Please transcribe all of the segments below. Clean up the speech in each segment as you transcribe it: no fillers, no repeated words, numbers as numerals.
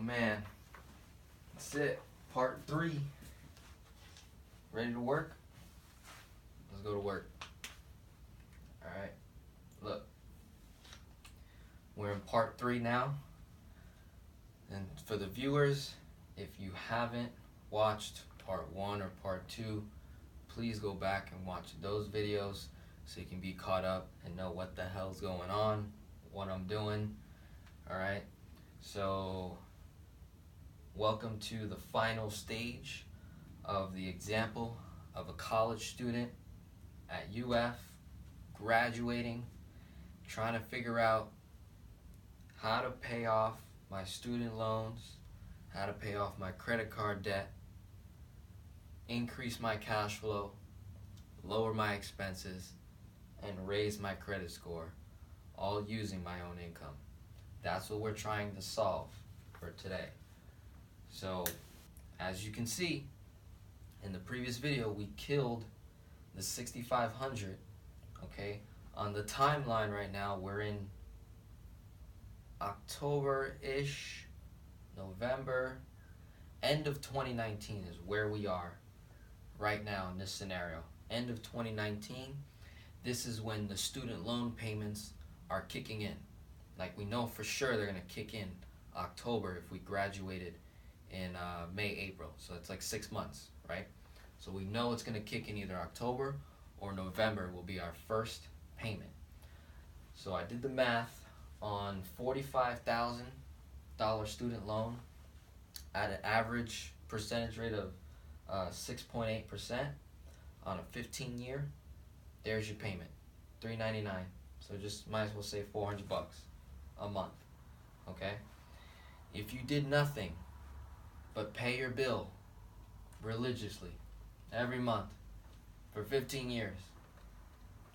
man, that's it. Part 3. Ready to work? Let's go to work. Alright, look. We're in part 3 now. And for the viewers, if you haven't watched part 1 or part 2, please go back and watch those videos so you can be caught up and know what the hell's going on, what I'm doing. Alright, so welcome to the final stage of the example of a college student at UF, graduating, trying to figure out how to pay off my student loans, how to pay off my credit card debt, increase my cash flow, lower my expenses, and raise my credit score, all using my own income. That's what we're trying to solve for today. So, as you can see, in the previous video, we killed the 6,500, okay? On the timeline right now, we're in October-ish, November, end of 2019 is where we are right now in this scenario. End of 2019, this is when the student loan payments are kicking in. Like, we know for sure they're gonna kick in October if we graduated in May, April. So it's like 6 months, right? So we know it's gonna kick in either October or November will be our first payment. So I did the math on $45,000 student loan at an average percentage rate of 6.8% on a 15-year. There's your payment, $399. So just might as well say $400 a month, okay? If you did nothing but pay your bill religiously every month for 15 years,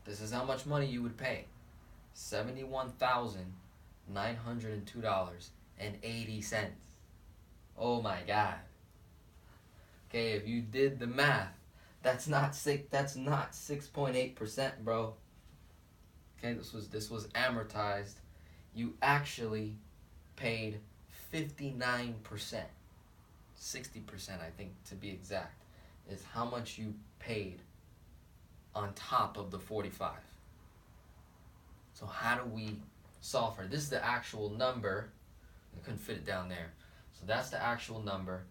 this is how much money you would pay. $71,902.80. Oh my God. Okay, if you did the math, that's not 6.8%, bro. Okay, this was amortized. You actually paid 59%. 60%, I think, to be exact, is how much you paid on top of the 45. So how do we solve for it? This is the actual number. I couldn't fit it down there. So that's the actual number.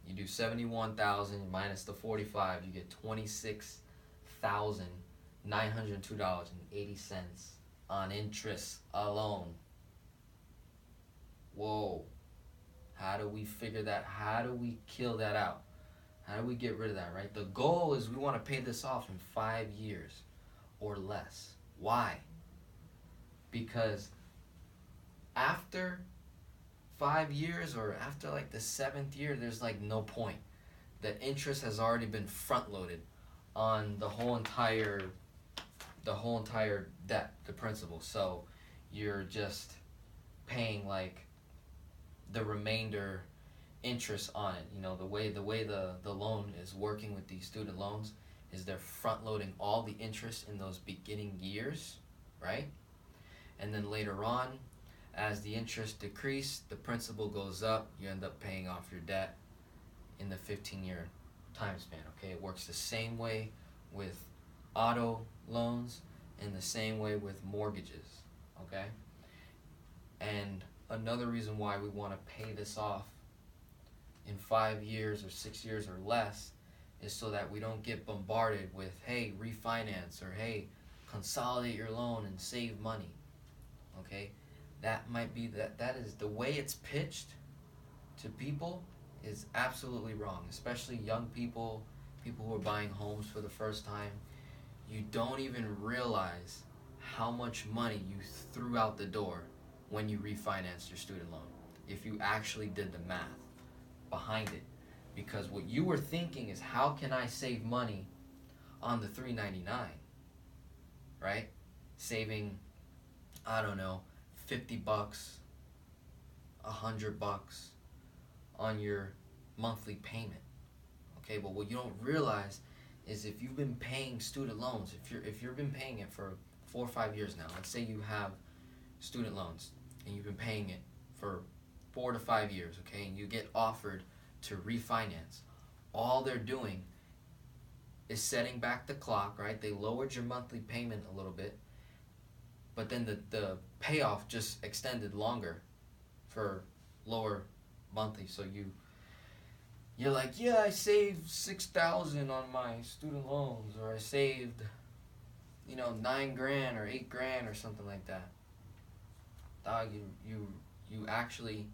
You do 71,000 minus the 45, you get $26,902.80 on interest alone. Whoa. How do we figure that? How do we kill that out? How do we get rid of that, right? The goal is we want to pay this off in 5 years or less. Why? Because after 5 years or after like the 7th year, there's like no point. The interest has already been front loaded on the whole entire debt, the principal. So you're just paying like the remainder interest on it. You know, the way the loan is working with these student loans is they're front loading all the interest in those beginning years, right? And then later on, as the interest decreases, the principal goes up, you end up paying off your debt in the 15-year time span, okay? It works the same way with auto loans and the same way with mortgages, okay? And another reason why we want to pay this off in 5 years or 6 years or less is so that we don't get bombarded with, hey, refinance, or hey, consolidate your loan and save money, okay? That might be, that is the way it's pitched to people is absolutely wrong, especially young people, people who are buying homes for the first time. You don't even realize how much money you threw out the door when you refinanced your student loan, if you actually did the math behind it. Because what you were thinking is, how can I save money on the $399, right? Saving, I don't know, $50, $100 on your monthly payment. Okay, but what you don't realize is if you've been paying student loans, if you've been paying it for 4 or 5 years now, let's say you have student loans and you've been paying it for 4 to 5 years, okay, and you get offered to refinance, all they're doing is setting back the clock, right? They lowered your monthly payment a little bit, but then the payoff just extended longer for lower monthly. So you're like, yeah, I saved $6,000 on my student loans, or I saved, you know, $9 grand or $8 grand or something like that. Dog, you actually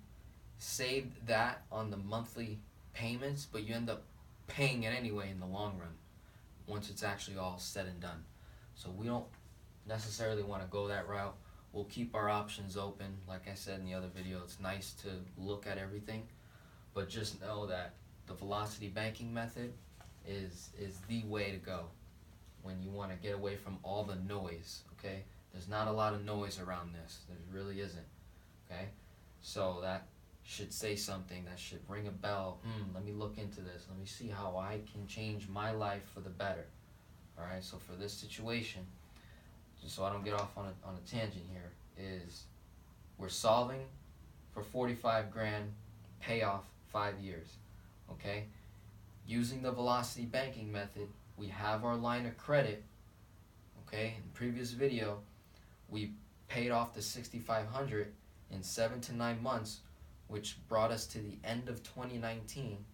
saved that on the monthly payments, but you end up paying it anyway in the long run once it's actually all said and done. So we don't necessarily want to go that route. We'll keep our options open. Like I said in the other video, it's nice to look at everything, but just know that the velocity banking method is the way to go when you want to get away from all the noise, okay? There's not a lot of noise around this. There really isn't, okay? So that should say something. That should ring a bell. Let me look into this. Let me see how I can change my life for the better. All right, so for this situation, just so I don't get off on a tangent here, is we're solving for 45 grand, payoff 5 years, okay? Using the velocity banking method, we have our line of credit, okay? In the previous video, we paid off the $6,500 in 7 to 9 months, which brought us to the end of 2019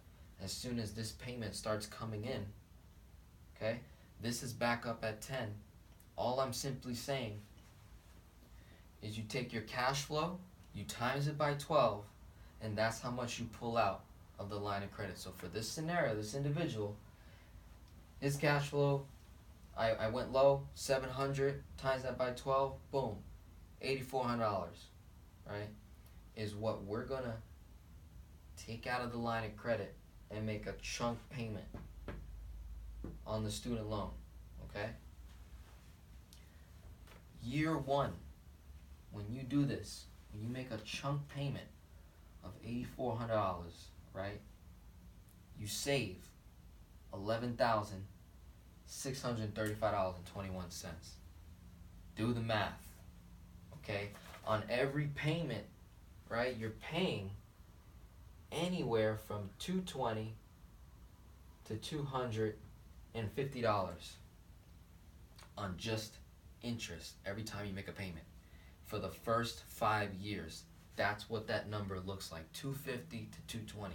as soon as this payment starts coming in, okay? This is back up at 10. All I'm simply saying is you take your cash flow, you times it by 12, and that's how much you pull out of the line of credit. So for this scenario, this individual, his cash flow, I went low, 700, times that by 12, boom, $8,400, right, is what we're gonna take out of the line of credit and make a chunk payment on the student loan, okay? Year one, when you do this, when you make a chunk payment of $8,400, right, you save $11,635.21. Do the math, okay? On every payment, right, you're paying anywhere from $220 to $250 on just interest every time you make a payment for the first 5 years. That's what that number looks like, $250 to $220.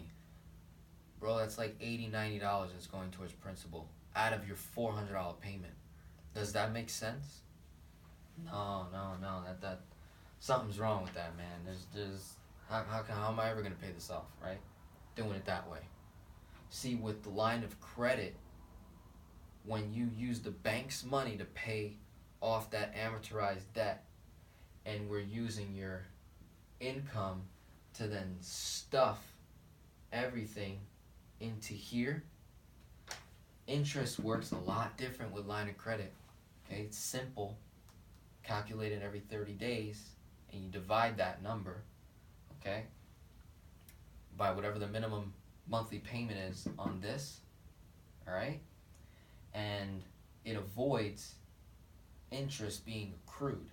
Bro, that's like $80-$90 that's going towards principal out of your $400 payment. Does that make sense? No. That something's wrong with that, man. There's how am I ever gonna pay this off, right? Doing it that way. See, with the line of credit, when you use the bank's money to pay off that amortized debt, and we're using your income to then stuff everything into here, interest works a lot different with line of credit, okay? It's simple, calculated every 30 days, and you divide that number, okay, by whatever the minimum monthly payment is on this, all right? And it avoids interest being accrued.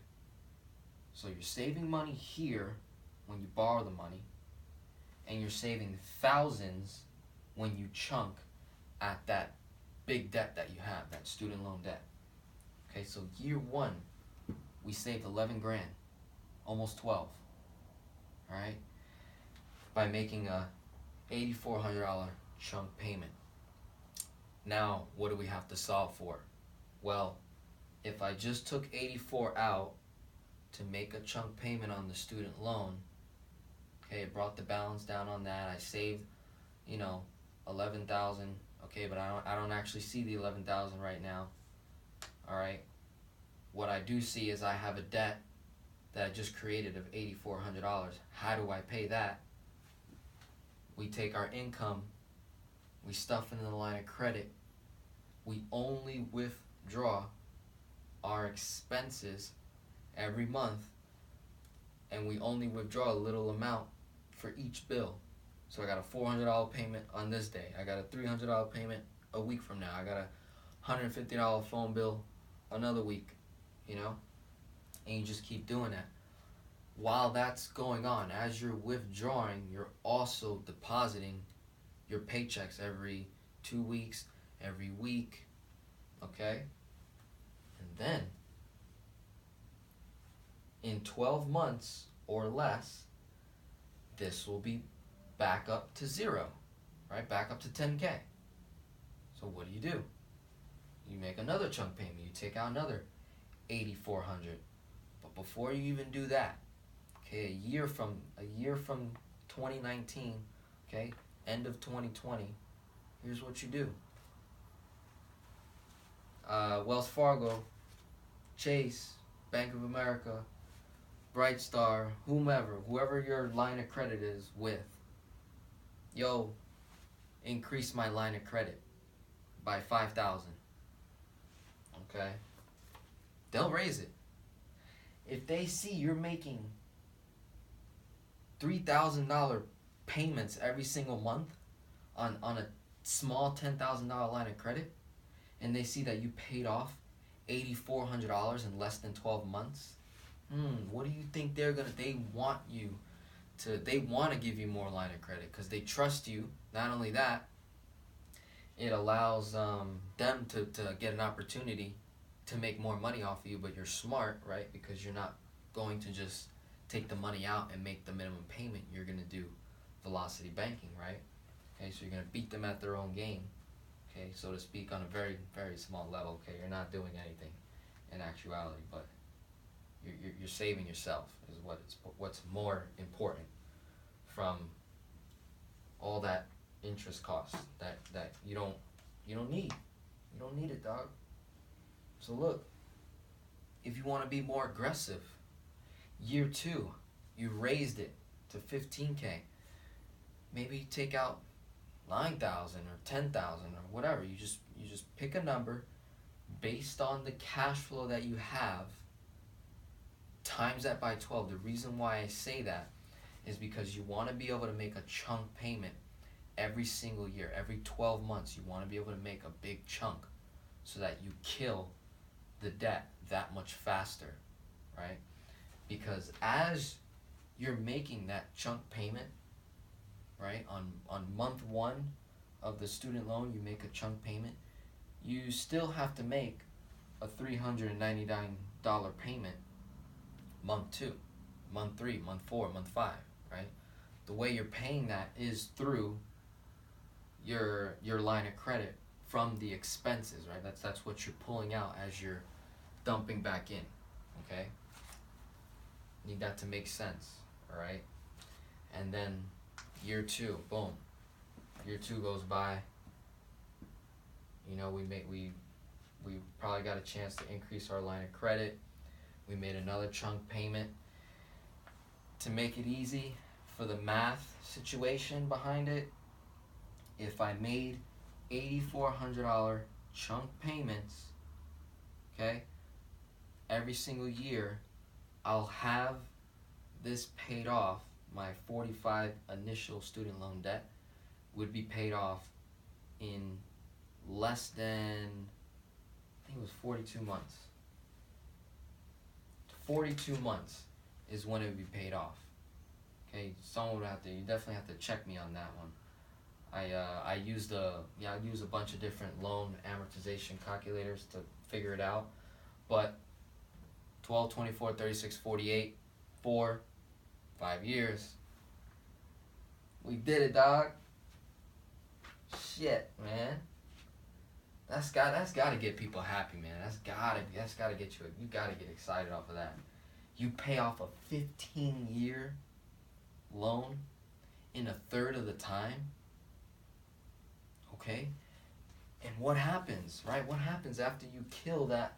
So you're saving money here when you borrow the money, and you're saving thousands when you chunk at that big debt that you have, that student loan debt. Okay, so year one, we saved 11 grand, almost 12, all right, by making a $8,400 chunk payment. Now, what do we have to solve for? Well, if I just took 84 out to make a chunk payment on the student loan, okay, it brought the balance down on that. I saved, 11,000. Okay, but I don't actually see the 11,000 right now. All right. What I do see is I have a debt that I just created of $8,400. How do I pay that? We take our income, we stuff it in the line of credit. We only withdraw our expenses every month, and we only withdraw a little amount for each bill. So I got a $400 payment on this day. I got a $300 payment a week from now. I got a $150 phone bill another week, and you just keep doing that. while that's going on, as you're withdrawing, you're also depositing your paychecks every 2 weeks, every week, okay? And then, in 12 months or less, this will be back up to zero, right? Back up to 10K. So what do? You make another chunk payment. You take out another 8,400. But before you even do that, okay, a year from 2019, okay, end of 2020, here's what you do. Wells Fargo, Chase, Bank of America, Bright Star, whoever your line of credit is with, yo, increase my line of credit by 5,000. Okay? They'll raise it. If they see you're making $3,000 payments every single month on a small $10,000 line of credit, and they see that you paid off $8,400 in less than 12 months, what do you think they want to give you more line of credit because they trust you. Not only that, it allows them to get an opportunity to make more money off of you, but you're smart, right? Because you're not going to just take the money out and make the minimum payment. You're going to do velocity banking, right? Okay, so you're going to beat them at their own game, okay, so to speak, on a very, very small level, okay? You're not doing anything in actuality, but you're saving yourself is what's more important from all that interest cost that you don't need. You don't need it, dog. So look, if you want to be more aggressive, year 2, you raised it to 15K. Maybe you take out 9,000 or 10,000 or whatever. You just pick a number based on the cash flow that you have. Times that by 12. The reason why I say that is because you want to be able to make a chunk payment every single year. Every 12 months, you want to be able to make a big chunk so that you kill the debt that much faster, right? Because as you're making that chunk payment, right, on month 1 of the student loan, you make a chunk payment, you still have to make a $399 payment month 2, month 3, month 4, month 5, right? The way you're paying that is through your line of credit from the expenses, right? That's what you're pulling out as you're dumping back in, okay? Need that to make sense, all right? And then year 2, boom. Year 2 goes by. You know, we probably got a chance to increase our line of credit. We made another chunk payment. To make it easy for the math situation behind it, if I made $8,400 chunk payments, okay, every single year, I'll have this paid off. My 45 initial student loan debt would be paid off in less than, I think it was 42 months. 42 months is when it would be paid off. Okay, someone would you definitely have to check me on that one. I used a bunch of different loan amortization calculators to figure it out, but 12, 24, 36, 48, 4, 5 years. We did it, dog. Shit, man. That's gotta get people happy, man. That's gotta get you gotta get excited off of that. You pay off a 15-year loan in a third of the time. Okay? And what happens, right? What happens after you kill that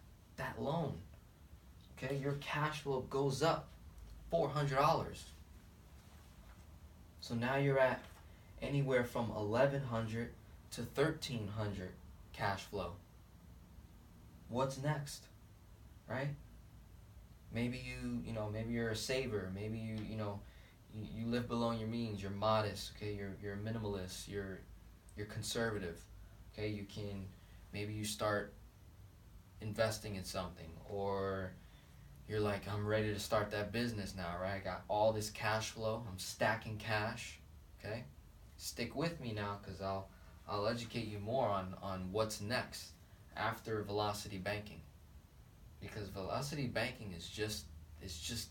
loan? Okay, your cash flow goes up $400. So now you're at anywhere from $1,100 to $1,300 cash flow. What's next, right? Maybe maybe you're a saver. Maybe you live below your means. You're modest. Okay, you're a minimalist. You're conservative. Okay, maybe you start investing in something, or you're like, I'm ready to start that business now, right? I got all this cash flow. I'm stacking cash, okay? Stick with me now, because I'll educate you more on what's next after velocity banking. Because velocity banking is just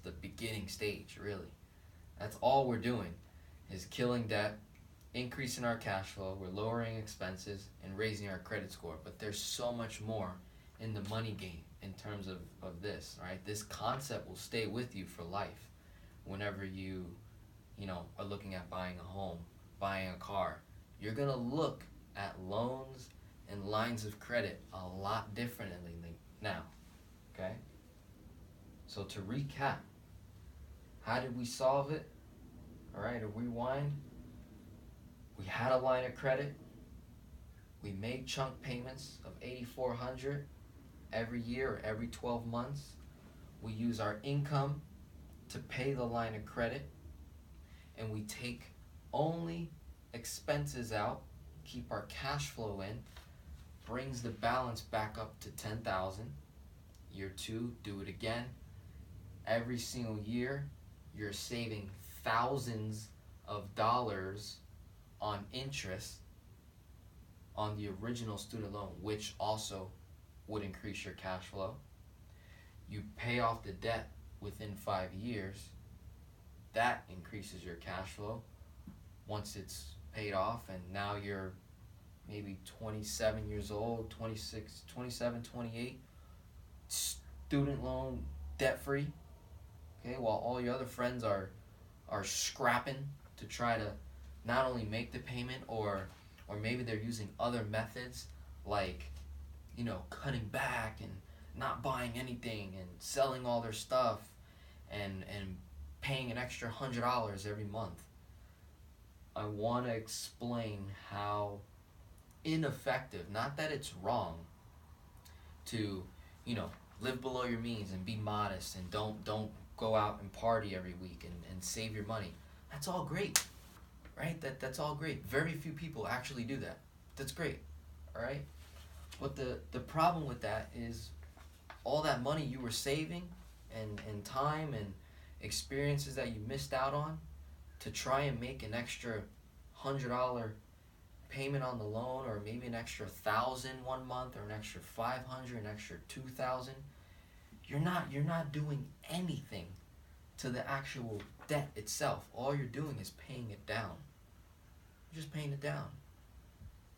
the beginning stage, really. That's all we're doing, is killing debt, increasing our cash flow, we're lowering expenses, and raising our credit score. But there's so much more in the money game in terms of this, right? This concept will stay with you for life whenever you are looking at buying a home, buying a car. You're gonna look at loans and lines of credit a lot differently now, okay? So to recap, how did we solve it? All right, a rewind. We had a line of credit. We made chunk payments of $8,400 every year or every 12 months. We use our income to pay the line of credit, and we take only expenses out, keep our cash flow in, brings the balance back up to $10,000. Year 2, do it again. Every single year, you're saving thousands of dollars on interest on the original student loan, which also would increase your cash flow. You pay off the debt within 5 years. That increases your cash flow once it's paid off, and now you're maybe 27 years old, 26, 27, 28, student loan debt free, okay, while all your other friends are scrapping to try to not only make the payment, or maybe they're using other methods like, cutting back and not buying anything and selling all their stuff and paying an extra $100 every month. I want to explain how ineffective, not that it's wrong to, live below your means and be modest and don't go out and party every week and save your money. That's all great, right? That's all great. Very few people actually do that. That's great, all right? But the problem with that is all that money you were saving and time and experiences that you missed out on to try and make an extra $100 payment on the loan, or maybe an extra $1,000 one month, or an extra $500, an extra $2,000. You're not doing anything to the actual debt itself. All you're doing is paying it down. You're just paying it down.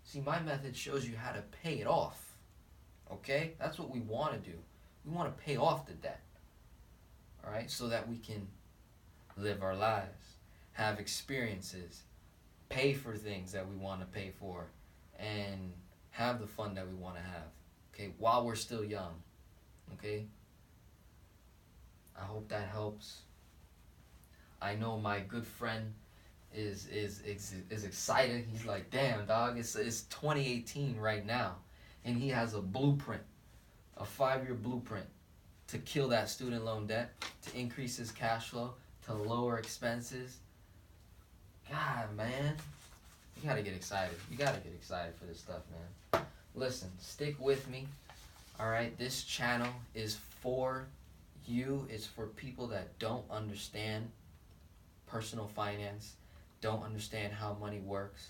See, my method shows you how to pay it off. Okay? That's what we want to do. We want to pay off the debt. All right? So that we can live our lives, have experiences, pay for things that we want to pay for, and have the fun that we want to have. Okay? While we're still young. Okay? I hope that helps. I know my good friend is excited. He's like, damn, dog, it's 2018 right now, and he has a blueprint, a 5-year blueprint to kill that student loan debt, to increase his cash flow, to lower expenses. God, man, you gotta get excited. You gotta get excited for this stuff, man. Listen, stick with me. All right, this channel is for you. It's for people that don't understand personal finance, don't understand how money works,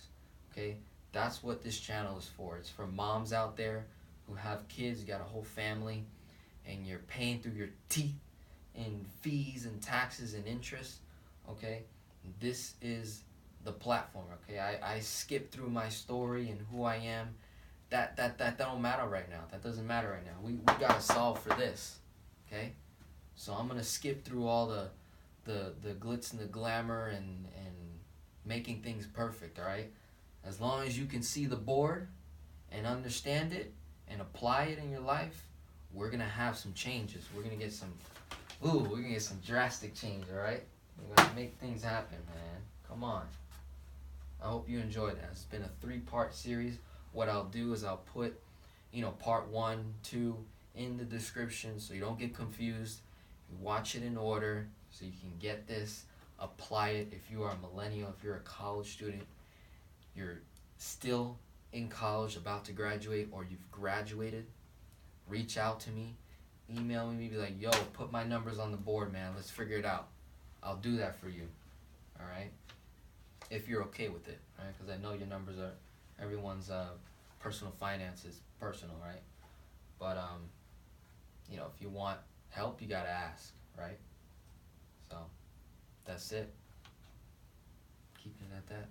okay? That's what this channel is for. It's for moms out there who have kids, you got a whole family, and you're paying through your teeth in fees and taxes and interest, okay? This is the platform, okay? I skip through my story and who I am. That don't matter right now. That doesn't matter right now. We gotta solve for this, okay? So I'm gonna skip through all the glitz and the glamour and making things perfect, all right? As long as you can see the board and understand it and apply it in your life, we're gonna have some changes. We're gonna get some drastic change, all right? We're gonna make things happen, man. Come on. I hope you enjoyed that. It's been a 3-part series. What I'll do is I'll put, part 1, 2 in the description so you don't get confused. You watch it in order so you can get this, apply it. If you are a millennial, if you're a college student, you're still in college about to graduate, or you've graduated, reach out to me email me, be like, yo, put my numbers on the board, man. Let's figure it out. I'll do that for you. All right. If you're okay with it, right? Because I know your numbers are everyone's personal finance is personal, right? But you know, if you want help, you gotta ask, right? So that's it. Keeping it at that.